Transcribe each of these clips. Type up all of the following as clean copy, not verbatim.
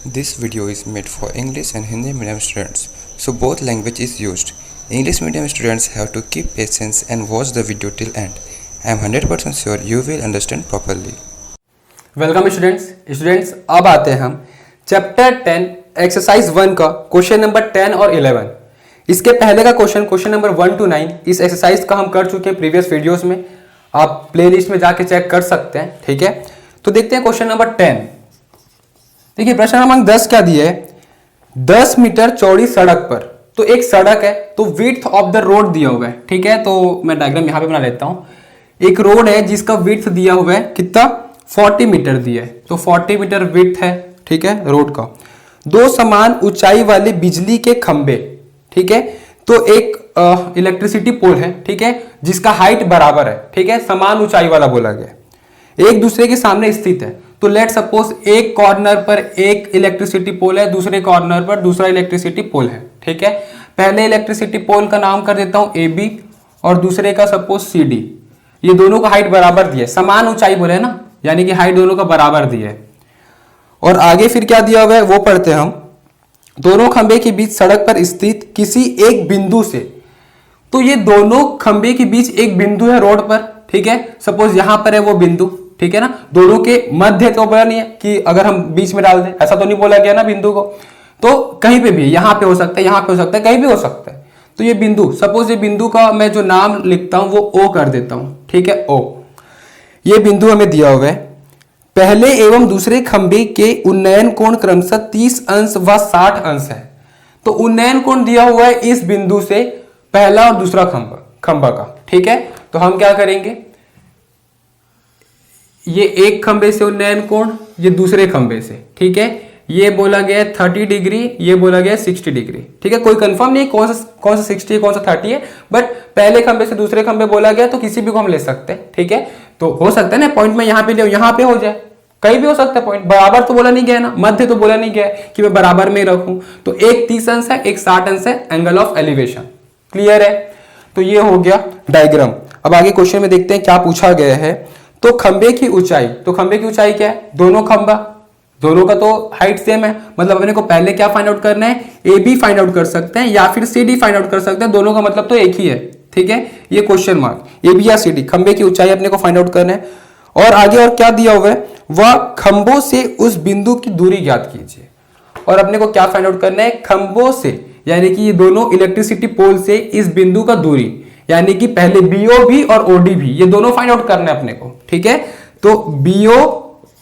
This video is made for English and Hindi medium students, so both language is used. English medium students have to keep patience and watch the video till end. I am 100% sure you will understand properly. Welcome students अब आते हैं हम chapter 10 exercise 1 का question number 10 और 11। इसके पहले का question number 1 to 9 इस एक्सरसाइज का हम कर चुके हैं प्रीवियस वीडियोस में। आप प्लेलिस्ट में जाके चेक कर सकते हैं, ठीक है। तो देखते हैं क्वेश्चन नंबर 10। देखिए प्रश्न क्रमांक 10 क्या दिया है, 10 मीटर चौड़ी सड़क पर, तो एक सड़क है तो विड्थ ऑफ द रोड दिया हुआ है, ठीक है। तो मैं डायग्राम यहां पे बना लेता हूं। एक रोड है जिसका विड्थ दिया हुआ है कितना, 40 मीटर दिया है, तो 40 मीटर विड्थ है, ठीक है, रोड का। दो समान ऊंचाई वाले बिजली के खंबे, ठीक है, तो एक इलेक्ट्रिसिटी पोल है, ठीक है, जिसका हाइट बराबर है, ठीक है, समान ऊंचाई वाला बोला गया, एक दूसरे के सामने स्थित है। तो लेट सपोज एक कॉर्नर पर एक इलेक्ट्रिसिटी पोल है, दूसरे कॉर्नर पर दूसरा इलेक्ट्रिसिटी पोल है, ठीक है। पहले इलेक्ट्रिसिटी पोल का नाम कर देता हूं AB और दूसरे का सपोज CD। ये दोनों का हाइट बराबर दिया है, समान ऊंचाई बोले ना, यानी कि हाइट दोनों का बराबर दिया है। और आगे फिर क्या दिया हुआ है वो पढ़ते हैं हम। दोनों खंबे के बीच सड़क पर स्थित किसी एक बिंदु से, तो ये दोनों खंबे के बीच एक बिंदु है रोड पर, ठीक है। सपोज यहां पर है वो बिंदु, ठीक है ना। दोनों के मध्य तो बोला नहीं है कि अगर हम बीच में डाल दें, ऐसा तो नहीं बोला गया ना बिंदु को। तो कहीं पे भी, यहां पे हो सकता है, यहां पे हो सकता है, कहीं भी हो सकता है। तो ये बिंदु, सपोज ये बिंदु का मैं जो नाम लिखता हूं वो O कर देता हूं, ठीक है, O। ये बिंदु हमें दिया हुआ है। पहले एवं दूसरे खंबे के उन्नयन कोण क्रमशः 30 अंश व 60 अंश है। तो उन्नयन कोण दिया हुआ है इस बिंदु से पहला और दूसरा खंबा का, ठीक है। तो हम क्या करेंगे, ये एक खंबे से उन्नयन कोण, ये दूसरे खंबे से, ठीक है। ये बोला गया 30 डिग्री, ये बोला गया 60 डिग्री, ठीक है। कोई कंफर्म नहीं कौन सा 60 है कौन सा 30 है, बट पहले खंबे से दूसरे खंबे बोला गया तो किसी भी को हम ले सकते हैं, ठीक है। तो हो सकता है ना पॉइंट में यहां पे ले, यहां पे हो जाए, कहीं भी हो सकता है पॉइंट। बराबर तो बोला नहीं गया ना, मध्य तो बोला नहीं गया कि मैं बराबर में रखूं। तो एक 30 अंश है, एक 60 अंश है एंगल ऑफ एलिवेशन, क्लियर है। तो ये हो गया डायग्राम। अब आगे क्वेश्चन में देखते हैं क्या पूछा गया है। तो खंबे की ऊंचाई, तो खंबे की ऊंचाई क्या है, दोनों खंबा, दोनों का तो हाइट सेम है, मतलब अपने को पहले क्या फाइंड आउट करना है, AB फाइंड आउट कर सकते हैं या फिर CD फाइंड आउट कर सकते हैं, दोनों का मतलब तो एक ही है, ठीक है। ये क्वेश्चन मार्क AB या CD, खंबे की ऊंचाई अपने को फाइंड आउट करना है। और आगे और क्या दिया हुआ है, वह खंबों से उस बिंदु की दूरी ज्ञात कीजिए। और अपने को क्या फाइंड आउट करना है, खंबों से, यानी कि ये दोनों इलेक्ट्रिसिटी पोल से इस बिंदु का दूरी, यानी कि पहले BO भी और OD भी, ये दोनों फाइंड आउट करना है अपने को, ठीक है। तो BO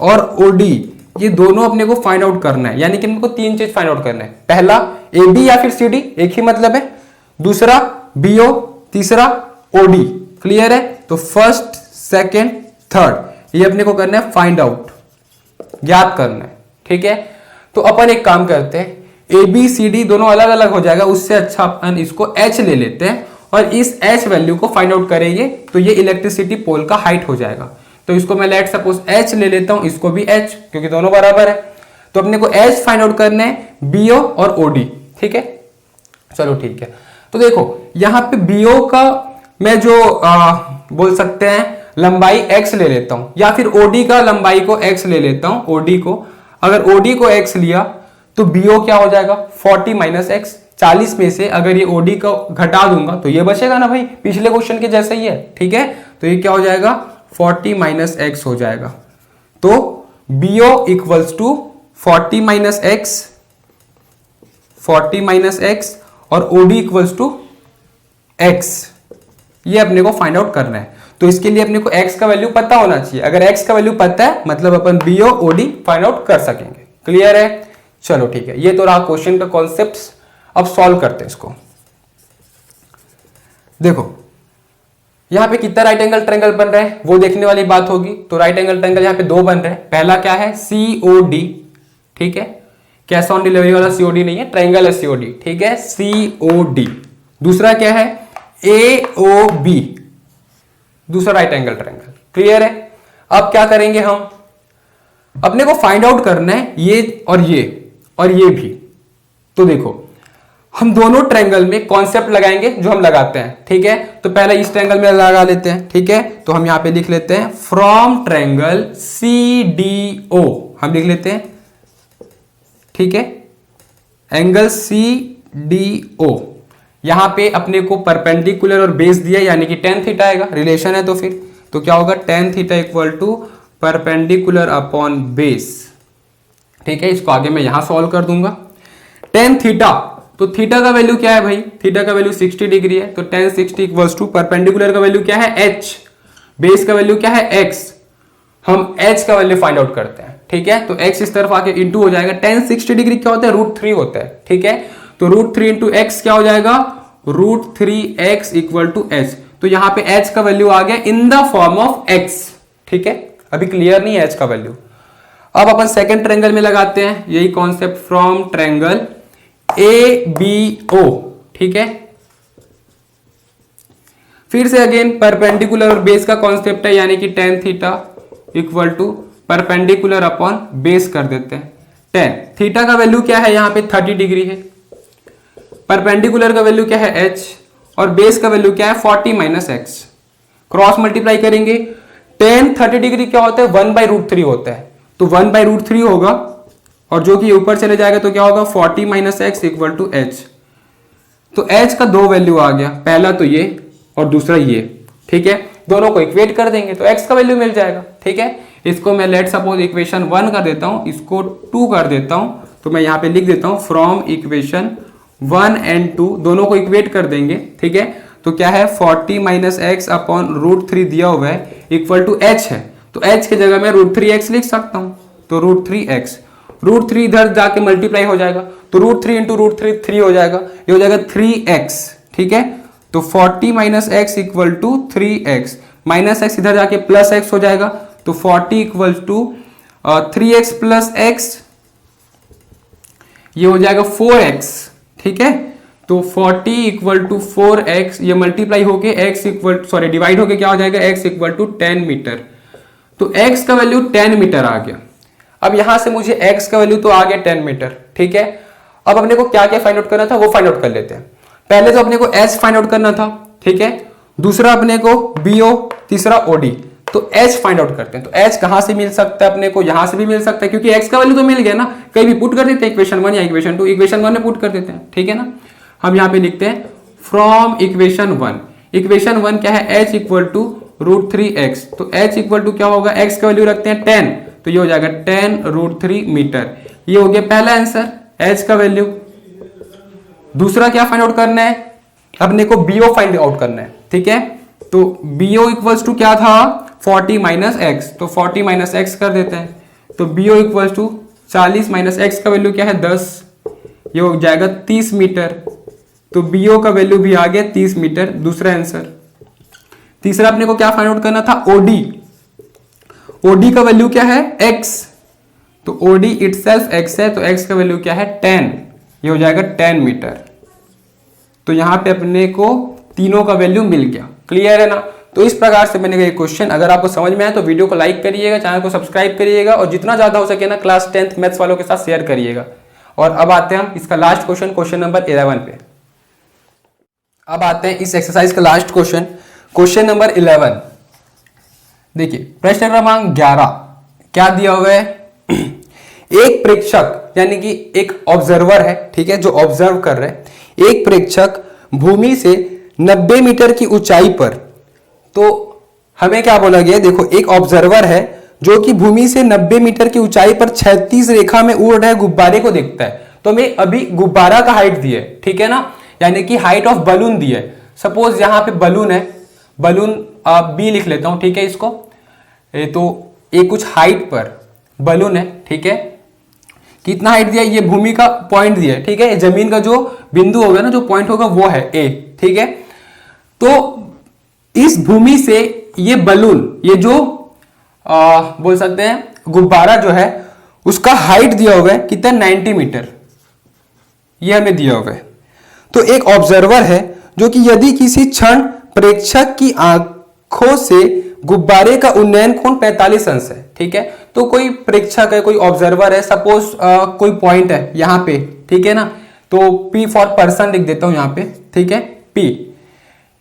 और OD ये दोनों अपने को फाइंड आउट करना है, यानी कि हमको तीन चीज फाइंड आउट करना है। पहला AB या फिर CD, एक ही मतलब है, दूसरा BO, तीसरा OD, क्लियर है। तो फर्स्ट, सेकेंड, थर्ड, ये अपने को करना है फाइंड आउट, ज्ञात करना है, ठीक है। तो अपन एक काम करते हैं, ABCD दोनों अलग अलग हो जाएगा, उससे अच्छा अपन इसको H ले लेते हैं और इस H वैल्यू को फाइंड आउट करेंगे तो ये इलेक्ट्रिसिटी पोल का हाइट हो जाएगा। तो इसको मैं लेट सपोज H ले लेता हूं, इसको भी H, क्योंकि दोनों बराबर है। तो अपने को H फाइंड आउट करना है, BO और OD, ठीक है। चलो ठीक है। तो देखो यहां पे BO का मैं जो बोल सकते हैं लंबाई X ले लेता हूं, या फिर OD का लंबाई को X ले लेता हूं, OD को। अगर OD को X लिया तो BO क्या हो जाएगा, 40 माइनस X। 40 में से अगर ये OD को घटा दूंगा तो ये बचेगा ना भाई, पिछले क्वेश्चन के जैसा ही है, ठीक है। तो ये क्या हो जाएगा, 40 माइनस X हो जाएगा। तो BO equals to 40 minus X, 40 minus X, और OD इक्वल्स टू X। ये अपने को फाइंड आउट करना है। तो इसके लिए अपने को X का वैल्यू पता होना चाहिए। अगर X का वैल्यू पता है मतलब अपन BO OD फाइंड आउट कर सकेंगे, क्लियर है। चलो ठीक है, ये तो रहा क्वेश्चन का कॉन्सेप्ट। अब सॉल्व करते हैं इसको। देखो यहां पे कितना राइट एंगल ट्रायंगल बन रहा है वो देखने वाली बात होगी। तो राइट एंगल ट्रायंगल यहां पे दो बन रहे हैं। पहला क्या है, COD, ठीक है, कैश ऑन डिलीवरी वाला COD नहीं है, ट्रायंगल है COD, ठीक है, COD। दूसरा क्या है, AOB, दूसरा राइट एंगल ट्रायंगल, क्लियर है। अब क्या करेंगे हम, अपने को फाइंड आउट करना है ये और ये भी। तो देखो हम दोनों ट्रायंगल में कॉन्सेप्ट लगाएंगे जो हम लगाते हैं, ठीक है। तो पहले इस ट्रायंगल में लगा लेते हैं, ठीक है। तो हम यहां पे लिख लेते हैं फ्रॉम ट्रायंगल CDO, हम लिख लेते हैं, ठीक है, एंगल CDO, यहां पे अपने को परपेंडिकुलर और बेस दिया यानी कि tan थीटा आएगा, रिलेशन है तो फिर तो क्या होगा tan theta equal to perpendicular upon base. ठीक है, इसको आगे मैं यहां सॉल्व कर दूंगा। tan थीटा, तो थीटा का वैल्यू क्या है भाई, थीटा का वैल्यू 60 डिग्री है, तो tan 60 इक्वल्स टू परपेंडिकुलर का वैल्यू क्या है h, बेस का वैल्यू क्या है x, हम h का वैल्यू फाइंड आउट करते हैं। ठीक है, तो x इस तरफ आके इंटू हो जाएगा, tan 60 डिग्री क्या होता है, √3 होता है। ठीक है, तो √3 इंटू x क्या हो जाएगा, √3x इक्वल टू h। तो यहां पे h का वैल्यू आ गया in the form of x। ठीक है, अभी क्लियर नहीं है h का वैल्यू। अब अपन सेकंड ट्रायंगल में लगाते हैं यही कॉन्सेप्ट, फ्रॉम ट्रायंगल ABO। ठीक है, फिर से अगेन परपेंडिकुलर और बेस का कॉन्सेप्ट है, यानी कि tan theta equal to perpendicular upon base कर देते हैं। tan थीटा का वैल्यू क्या है, यहां पे 30 डिग्री है, परपेंडिकुलर का वैल्यू क्या है h, और बेस का वैल्यू क्या है 40 माइनस एक्स। क्रॉस मल्टीप्लाई करेंगे, tan 30 डिग्री क्या होता है, 1/√3 होता है, तो 1/√3 होगा, और जो कि ऊपर चले जाएगा तो क्या होगा 40 minus x equal to h। तो h का दो वैल्यू आ गया, पहला तो ये और दूसरा ये। ठीक है, दोनों को इक्वेट कर देंगे तो x का वैल्यू मिल जाएगा। ठीक है, इसको मैं लेट सपोज इक्वेशन 1 कर देता हूं, इसको 2 कर देता हूं, तो मैं यहां पे लिख देता हूं फ्रॉम इक्वेशन 1 एंड 2, दोनों को इक्वेट कर देंगे। ठीक है, तो क्या है 40 माइनस एक्स अपॉन √3 दिया हुआ है इक्वल टू h है, तो h की जगह मैं √3x लिख सकता हूं, तो √3x, √3 इधर जाके मल्टीप्लाई हो जाएगा, तो √3 इंटू √3 3 हो जाएगा, ये हो जाएगा 3x। ठीक है, तो 40 minus x equal to 3x, minus x इधर जाके प्लस x हो जाएगा, तो 40 equal to 3x plus x, ये हो जाएगा 4x। ठीक है, तो 40 इक्वल टू 4x, ये मल्टीप्लाई होके x इक्वल सॉरी डिवाइड होके क्या हो जाएगा, x इक्वल टू 10 मीटर, तो x का वैल्यू 10 मीटर आ गया। अब यहां से मुझे x का वैल्यू तो आ गया 10 मीटर। ठीक है, अब अपने को क्या क्या फाइंड आउट करना था वो फाइंड आउट कर लेते हैं। पहले तो अपने को h फाइंड आउट करना था। ठीक है, दूसरा अपने को BO, तीसरा OD, तो h फाइंड आउट करते हैं। तो h कहां से मिल सकता है, अपने को यहां से भी मिल सकता है, क्योंकि x का वैल्यू तो मिल गया ना, कहीं भी पुट कर देते हैं इक्वेशन 1 या इक्वेशन 2, इक्वेशन 1 में पुट कर देते हैं। ठीक है ना, हम यहां पे लिखते हैं फ्रॉम इक्वेशन 1, इक्वेशन 1 क्या है, h इक्वल टू √3x, तो h इक्वल टू क्या होगा, x का वैल्यू रखते हैं 10, तो ये हो जाएगा 10√3 मीटर। ये हो गया पहला आंसर, h का वैल्यू। दूसरा क्या फाइंड आउट करना है, अपने को BO फाइंड आउट करना है। ठीक है, तो BO इक्वल्स टू क्या था 40 माइनस एक्स, तो 40 माइनस एक्स कर देते हैं, तो BO equals to 40 minus x का वैल्यू क्या है 10, ये हो जाएगा 30 मीटर, तो BO का वैल्यू भी आ गया 30 मीटर, दूसरा आंसर। तीसरा अपने को क्या फाइंड आउट करना था, OD, OD का वैल्यू क्या है x, तो OD इटसेल्फ x है, तो x का वैल्यू क्या है 10, ये हो जाएगा 10 मीटर। तो यहां पे अपने को तीनों का वैल्यू मिल गया। क्लियर है ना, तो इस प्रकार से मैंने ये क्वेश्चन, अगर आपको समझ में आए तो वीडियो को लाइक करिएगा, चैनल को सब्सक्राइब करिएगा, और जितना ज्यादा हो सके ना क्लास 10th मैथ्स वालों के साथ शेयर करिएगा। और अब आते हैं हम इसका लास्ट क्वेश्चन, क्वेश्चन नंबर 11 पे। अब आते हैं इस एक्सरसाइज का लास्ट क्वेश्चन, क्वेश्चन नंबर 11। देखिए प्रश्न क्रमांक 11 क्या दिया हुआ है, एक प्रेक्षक यानी कि एक ऑब्जर्वर है, ठीक है, जो ऑब्जर्व कर रहे हैं, एक प्रेक्षक भूमि से 90 मीटर की ऊंचाई पर, तो हमें क्या बोला गया, देखो एक ऑब्जर्वर है जो कि भूमि से 90 मीटर की ऊंचाई पर 36 रेखा में उड़ रहे गुब्बारे को देखता है। तो हमें अभी गुब्बारा का हाइट दी है, ठीक है ना, यानी कि हाइट ऑफ बलून दी है। सपोज यहां पे बलून है, बलून B लिख लेता हूं, ठीक है, इसको तो एक कुछ हाइट पर बलून है, ठीक है, कितना हाइट दिया, ये भूमि का पॉइंट दिया है, ठीक है, जमीन का जो बिंदु होगा ना, जो पॉइंट होगा वो है A, ठीक है। तो इस भूमि से ये बलून, ये जो बोल सकते हैं गुब्बारा जो है, उसका हाइट दिया हुआ है कितना 90 मीटर, ये हमें दिया हुआ है। तो एक ऑब्जर्वर है जो कि यदि किसी क्षण प्रेक्षक की आंखों से गुब्बारे का उन्नयन कोण 45 अंश है, ठीक है। तो कोई प्रेक्षक है, कोई ऑब्जर्वर है, सपोज कोई पॉइंट है यहां पे, ठीक है ना, तो P फॉर पर्सन लिख देता हूं यहां पे, ठीक है, P।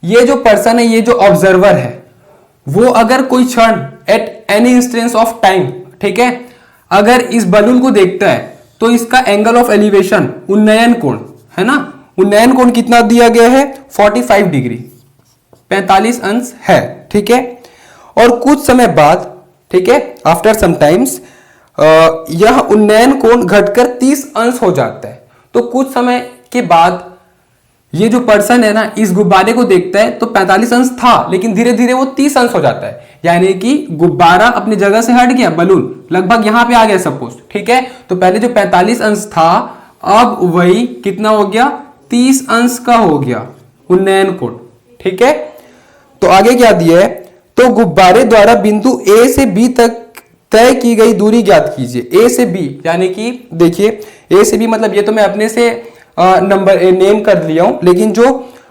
ये जो पर्सन है, ये जो ऑब्जर्वर है, वो अगर कोई क्षण at any instance of time, ठीक है, अगर इस बलून को देखता है, तो इसका एंगल ऑफ एलिवेशन, उन्नयन कोण, है ना, उन्नयन कोण कितना दिया गया है 45 डिग्री, 45 अंश है, ठीक है। और कुछ समय बाद, ठीक है, आफ्टर सम टाइम्स यह उन्नयन कोण घटकर 30 अंश हो जाता है। तो कुछ समय के बाद ये जो पर्सन है ना, इस गुब्बारे को देखता है तो 45 अंश था, लेकिन धीरे धीरे वो 30 अंश हो जाता है, यानी कि गुब्बारा अपनी जगह से हट गया, बलून लगभग यहां पे आ गया सपोज, ठीक है। तो पहले जो 45 अंश था, अब वही कितना हो गया, 30 अंश का हो गया उन्नयन कोण, ठीक है। तो आगे क्या दिया है, तो गुब्बारे द्वारा बिंदु ए से बी तक तय की गई दूरी ज्ञात कीजिए। ए से बी, यानी कि देखिए ए से बी मतलब ये तो मैं अपने से नंबर नेम कर लिया हूं, लेकिन जो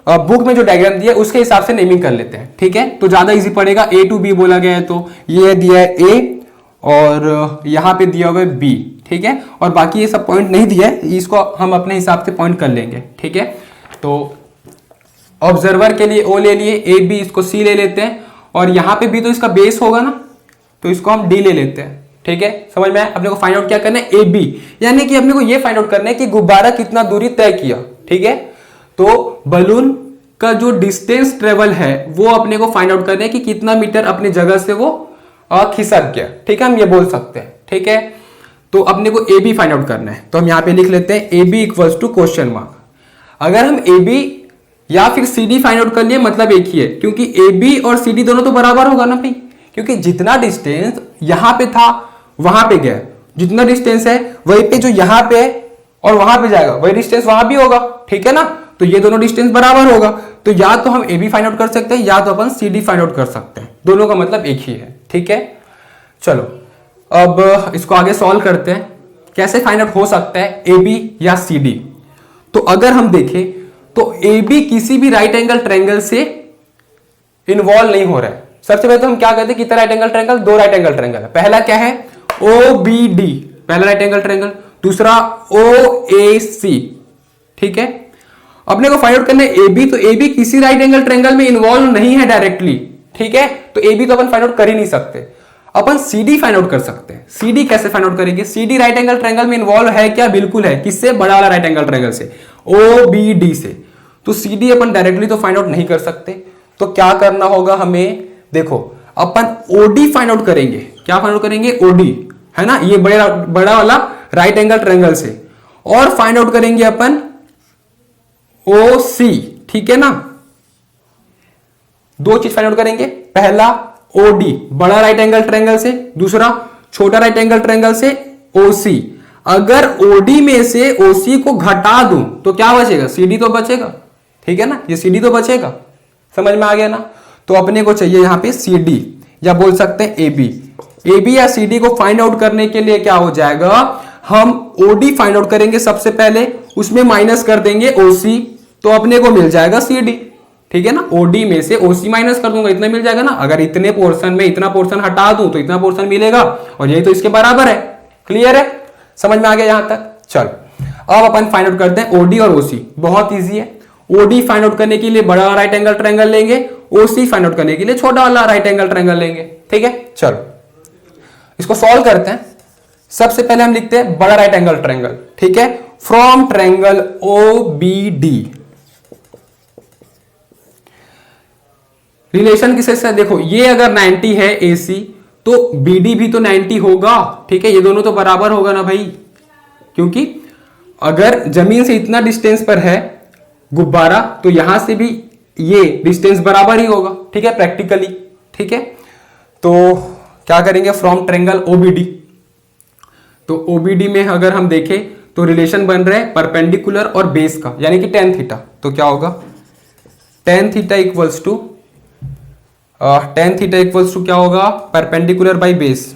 बुक में जो डायग्राम दिया है उसके हिसाब से नेमिंग कर लेते हैं, ठीक है, तो ज्यादा इजी पड़ेगा। ए टू बी बोला गया है, तो ये दिया है ए और यहां पे दिया हुआ है बी, ठीक है, और बाकी ये सब पॉइंट नहीं दिया है, इसको हम अपने हिसाब से पॉइंट कर लेंगे, ठीक है। तो ऑब्जर्वर के लिए ओ ले लिए, ए बी, इसको सी ले लेते हैं, और यहां पे भी तो इसका बेस होगा ना, तो इसको हम डी ले लेते हैं, ठीक है। समझ में आया? अपने को फाइंड आउट क्या करना है, ए बी, यानी कि अपने को ये फाइंड आउट करना है कि गुब्बारा कितना दूरी तय किया, ठीक है। तो बलून का जो डिस्टेंस ट्रेवल है वो अपने को फाइंड आउट करना है कि कितना मीटर अपनी जगह से वो खिसक गया, ठीक है, हम ये बोल सकते हैं, ठीक है। तो अपने को ए बी फाइंड आउट करना है, तो हम यहां पे लिख लेते हैं A B equals to question mark. अगर हम ए बी या फिर सी डी फाइंड आउट कर लिए, मतलब एक ही है, क्योंकि ए बी और सी डी दोनों तो बराबर होगा ना भाई, क्योंकि जितना डिस्टेंस यहां पे था वहां पे गया, जितना डिस्टेंस है वही पे जो यहां पे और वहां पे जाएगा वही डिस्टेंस वहां भी होगा, ठीक है ना। तो ये दोनों डिस्टेंस बराबर होगा, तो या तो हम ए बी फाइंड आउट कर सकते हैं या तो अपन सी डी फाइंड आउट कर सकते हैं, दोनों का मतलब एक ही है, ठीक है। चलो अब इसको आगे सॉल्व करते हैं, कैसे फाइंड आउट हो सकता है ए बी या सी डी। तो अगर हम देखें तो ए बी किसी भी राइट एंगल ट्रायंगल से इन्वॉल्व नहीं हो रहा है। सबसे पहले तो हम क्या कहते हैं, कितना राइट एंगल ट्रायंगल, दो राइट एंगल ट्रायंगल है। पहला क्या है, ओ बी डी, पहला राइट एंगल ट्रायंगल, दूसरा ओ ए सी, ठीक है। अपने को फाइंड आउट करना है ए बी, तो ए बी किसी राइट एंगल ट्रायंगल में इन्वॉल्व नहीं है डायरेक्टली, ठीक है, तो ए बी तो अपन फाइंड आउट कर ही नहीं सकते। अपन सी डी फाइंड आउट कर सकते हैं। सी डी कैसे फाइंड आउट करेंगे, C D right angle triangle में इन्वॉल्व है क्या, बिल्कुल है, किससे, बड़ा वाला राइट एंगल ट्रायंगल से, ओ बी डी से। तो सी डी अपन डायरेक्टली तो फाइंड आउट नहीं कर सकते, तो क्या करना होगा हमें, देखो अपन ओडी फाइंड आउट करेंगे। क्या फाइंड आउट करेंगे, ओडी, है ना, ये बड़ा वाला राइट एंगल ट्रायंगल से, और फाइंड आउट करेंगे अपन ओ सी, ठीक है ना। दो चीज फाइंड आउट करेंगे, पहला ओडी बड़ा राइट एंगल ट्रायंगल से, दूसरा छोटा राइट एंगल ट्रायंगल से ओसी। अगर ओडी में से ओसी को घटा दूं तो क्या बचेगा, सीडी तो बचेगा, ठीक है ना, ये सीडी तो बचेगा, समझ में आ गया ना। तो अपने को चाहिए यहां पे सीडी, या बोल सकते हैं एबी। एबी या सीडी को फाइंड आउट करने के लिए क्या हो जाएगा, हम ओडी फाइंड आउट करेंगे सबसे पहले, उसमें माइनस कर देंगे ओसी, तो अपने को मिल जाएगा सीडी, ठीक है ना। ओडी में से ओसी माइनस कर दूंगा, इतना मिल जाएगा ना। अगर इतने पोर्शन में इतना पोर्शन हटा दूं तो इतना पोर्शन मिलेगा, और यही तो इसके बराबर है। क्लियर है, समझ में आ गया यहां तक। चल अब अपन फाइंड आउट करते हैं ओडी और ओसी, बहुत इजी है। ओडी फाइंड आउट करने के लिए बड़ा वाला राइट एंगल ट्रायंगल लेंगे, ओसी फाइंड आउट करने के लिए छोटा वाला राइट एंगल ट्रायंगल लेंगे, ठीक है। चलो इसको सॉल्व करते हैं। सबसे पहले हम लिखते हैं बड़ा राइट एंगल ट्रायंगल, ठीक है, from triangle O B D. Relation किससे से, देखो ये अगर 90 है AC तो BD भी तो 90 होगा, ठीक है, ये दोनों तो बराबर होगा ना भाई, क्योंकि अगर जमीन से इतना डिस्टेंस पर है गुब्बारा तो यहां से भी ये डिस्टेंस बराबर ही होगा, ठीक है, प्रैक्टिकली, ठीक है। तो क्या करेंगे, फ्रॉम ट्रायंगल OBD। तो OBD में अगर हम देखें तो रिलेशन बन रहा है परपेंडिकुलर और बेस का, यानी कि tan थीटा। तो क्या होगा, tan थीटा इक्वल्स टू क्या होगा, perpendicular by base.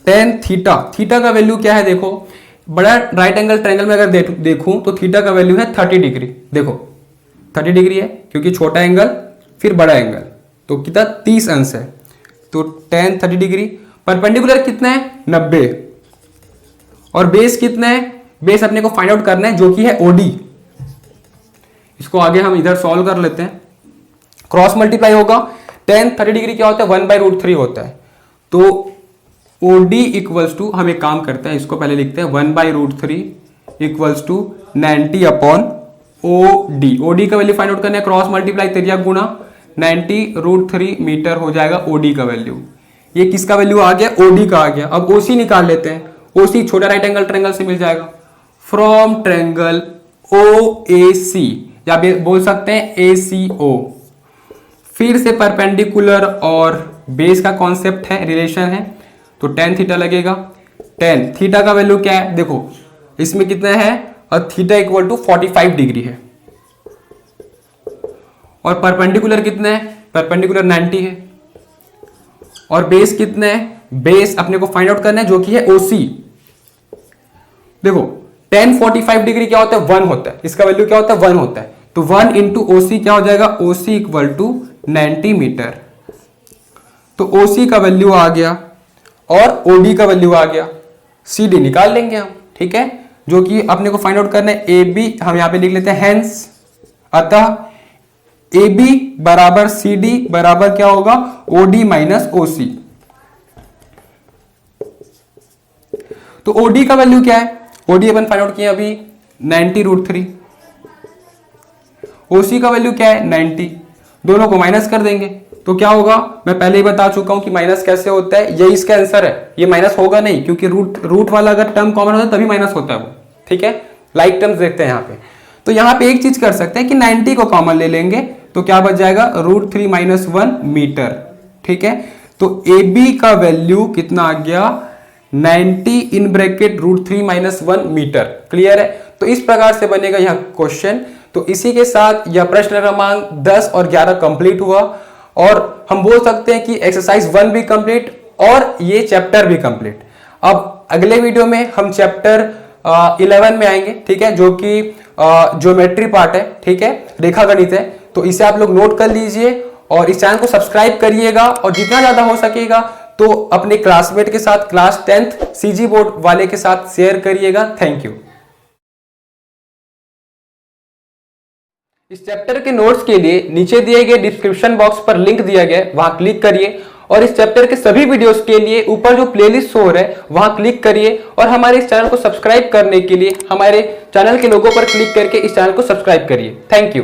tan theta का वैल्यू क्या है, देखो बड़ा राइट एंगल ट्रायंगल में अगर देखूं तो थीटा का वैल्यू है 30 डिग्री। देखो 30 डिग्री है क्योंकि छोटा एंगल फिर बड़ा एंगल, तो कितना 30 अंश है, तो tan 30 डिग्री। परपेंडिकुलर कितना है 90, और बेस कितना है, बेस अपने को फाइंड आउट करना है जो कि है OD। इसको आगे हम इधर सॉल्व कर लेते हैं। क्रॉस मल्टीप्लाई होगा, tan 30 डिग्री क्या होता है 1/√3 होता है, तो OD इक्वल्स टू, हम एक काम करते हैं, इसको पहले लिखते हैं 1/√3 equals to 90 upon OD। OD का वैल्यू फाइंड आउट करना है, क्रॉस मल्टीप्लाई तिर्यक गुणा 90√3 मीटर हो जाएगा OD का वैल्यू। ये किसका वैल्यू आ गया? OD का आ गया। अब OC निकाल लेते हैं। OC छोटा राइट एंगल ट्रायंगल से मिल जाएगा। फ्रॉम ट्रायंगल OAC, या बोल सकते हैं ACO, फिर से परपेंडिकुलर और बेस का कॉन्सेप्ट है, रिलेशन है, तो tan थीटा लगेगा। tan थीटा का वैल्यू क्या है? देखो इसमें कितना है, और थीटा इक्वल टू 45 डिग्री है, और परपेंडिकुलर कितना है? परपेंडिकुलर 90 है, और बेस कितना है? बेस अपने को फाइंड आउट करना है, जो कि है OC। देखो tan 45 डिग्री क्या होता है? 1 होता है। इसका वैल्यू क्या होता है? 1 होता है। तो 1 इंटू OC क्या हो जाएगा? OC equal to 90 metre. तो OC का वैल्यू आ गया और OD का वैल्यू आ गया। CD निकाल लेंगे हम, ठीक है, जो कि अपने को फाइंड आउट करना है। AB हम यहां पे लिख लेते हैं हेंस, अतः AB बराबर CD बराबर क्या होगा? OD minus OC। तो OD का वैल्यू क्या है? OD अपन फाइंड आउट किए अभी 90√3। OC का वैल्यू क्या है? 90। दोनों को माइनस कर देंगे तो क्या होगा? मैं पहले ही बता चुका हूं कि माइनस कैसे होता है, यही इसका आंसर है। ये माइनस होगा नहीं, क्योंकि रूट वाला अगर टर्म कॉमन होता है तभी माइनस होता है वो, ठीक है। लाइक टर्म्स देखते हैं यहाँ पे। तो यहाँ पे एक चीज कर सकते हैं कि 90 को कॉमन ले लेंगे तो क्या बच जाएगा? √3 - 1 मीटर, ठीक है। तो AB का वैल्यू कितना आ गया? 90 इन ब्रैकेट √3 - 1 मीटर। क्लियर है? तो इस प्रकार से बनेगा यह क्वेश्चन। तो इसी के साथ यह प्रश्न क्रमांक 10 और 11 कंप्लीट हुआ, और हम बोल सकते हैं कि एक्सरसाइज 1 भी कंप्लीट और ये चैप्टर भी कंप्लीट। अब अगले वीडियो में हम चैप्टर 11 में आएंगे, ठीक है, जो कि ज्योमेट्री पार्ट है, ठीक है, रेखा गणित है। तो इसे आप लोग नोट कर लीजिए और इस चैनल को सब्सक्राइब करिएगा, और जितना ज्यादा हो सकेगा तो अपने क्लासमेट के साथ, क्लास 10th CG बोर्ड वाले के साथ शेयर करिएगा। Thank you. इस चैप्टर के नोट्स के लिए नीचे दिए गए डिस्क्रिप्शन बॉक्स पर लिंक दिया गया है, वहां क्लिक करिए, और इस चैप्टर के सभी वीडियोस के लिए ऊपर जो प्लेलिस्ट शो हो रहा है वहां क्लिक करिए, और हमारे इस चैनल को सब्सक्राइब करने के लिए हमारे चैनल के लोगो पर क्लिक करके इस चैनल को सब्सक्राइब करिए। Thank you.